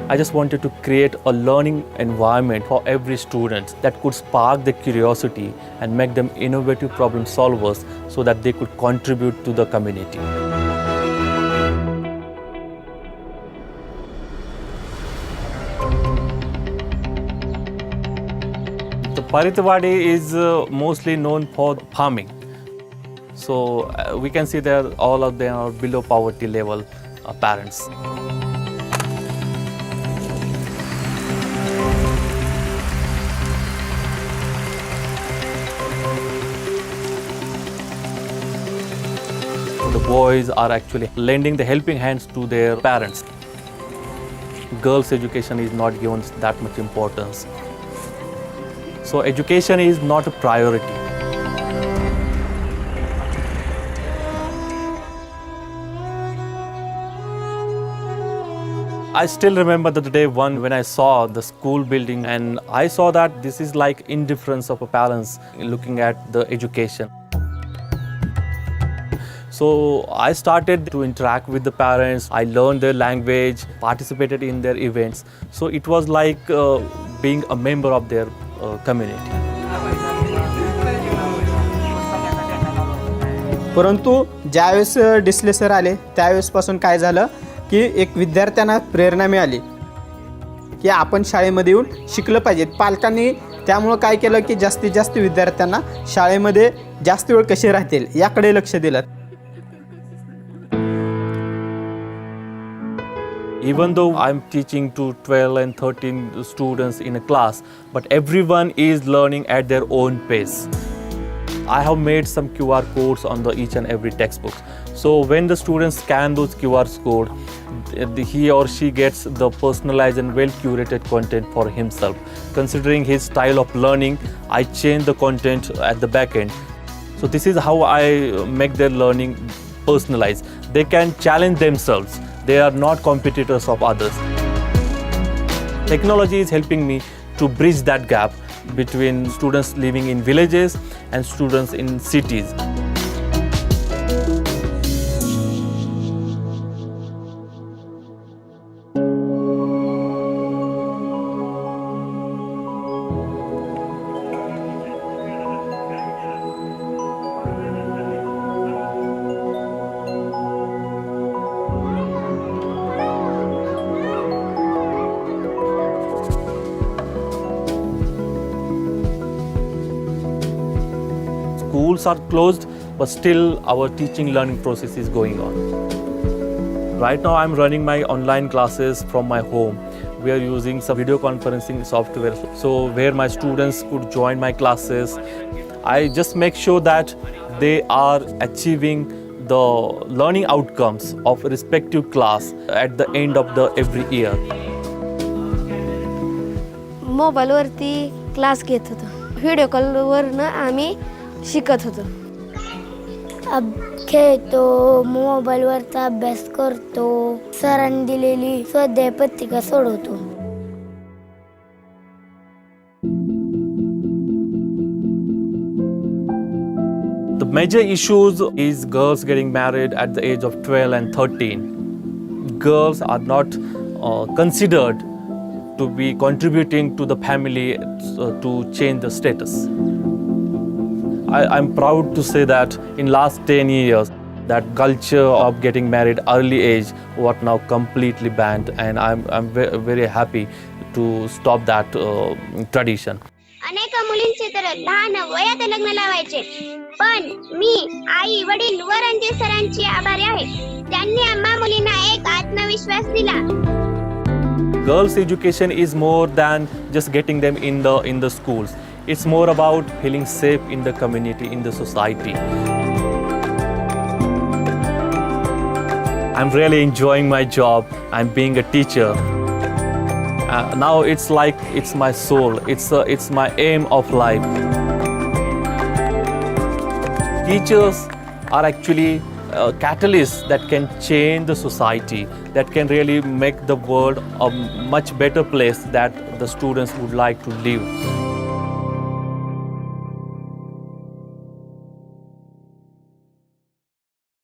I just wanted to create a learning environment for every student that could spark their curiosity and make them innovative problem solvers so that they could contribute to the community. The Paritwadi is mostly known for farming. So we can see that all of them are below poverty level parents. The boys are actually lending the helping hands to their parents. Girls' education is not given that much importance. So education is not a priority. I still remember the day one when I saw the school building, and I saw that this is like indifference of a parents looking at the education. So I started to interact with the parents. I learned their language, participated in their events. So it was like being a member of their community. परंतु ज्यावेळेस Disale sir आले त्यावेळेसपासून काय झालं की एक विद्यार्थ्यांना प्रेरणा मिळाली की आपण शाळेमध्ये येऊन शिकलं पाहिजे. पालकांनी त्यामुळं काय केलं की जास्तीत जास्त विद्यार्थ्यांना शाळेमध्ये जास्त वेळ कसे राहतील याकडे लक्ष दिलं. Even though I'm teaching to 12 and 13 students in a class, but everyone is learning at their own pace. I have made some QR codes on each and every textbook. So when the students scan those QR codes, he or she gets the personalized and well-curated content for himself. Considering his style of learning, I change the content at the back end. So this is how I make their learning personalized. They can challenge themselves. They are not competitors of others. Technology is helping me to bridge that gap between students living in villages and students in cities. Schools are closed, but still our teaching learning process is going on. Right now I'm running my online classes from my home. We are using some video conferencing software, so where my students could join my classes. I just make sure that they are achieving the learning outcomes of a respective class at the end of every year. मोबाईलवरती class घेत होतो. Video कॉलवरनं आम्ही शिकत होतो. खेळतो, मोबाईलवरचा अभ्यास करतो, सरांनी दिलेली स्वाध्याय पत्रिका सोडवतो. The major issues is girls getting married at the age of 12 and 13. Girls are not considered to be contributing to the family to change the status. I'm proud to say that in last 10 years, that culture of getting married early age was now completely banned, and I'm very happy to stop that tradition. अनेक मुलींचे तर लहान वयात लग्न लावायचे, पण मी आई वडील व रणजित सरांची आभारी आहे. त्यांनी आम्हा मुलींना एक आत्मविश्वास दिला. Girls' education is more than just getting them in the schools. It's more about feeling safe in the community, in the society. I'm really enjoying my job. I'm being a teacher. Now it's like it's my soul. It's my aim of life. Teachers are actually catalysts that can change the society, that can really make the world a much better place that the students would like to live.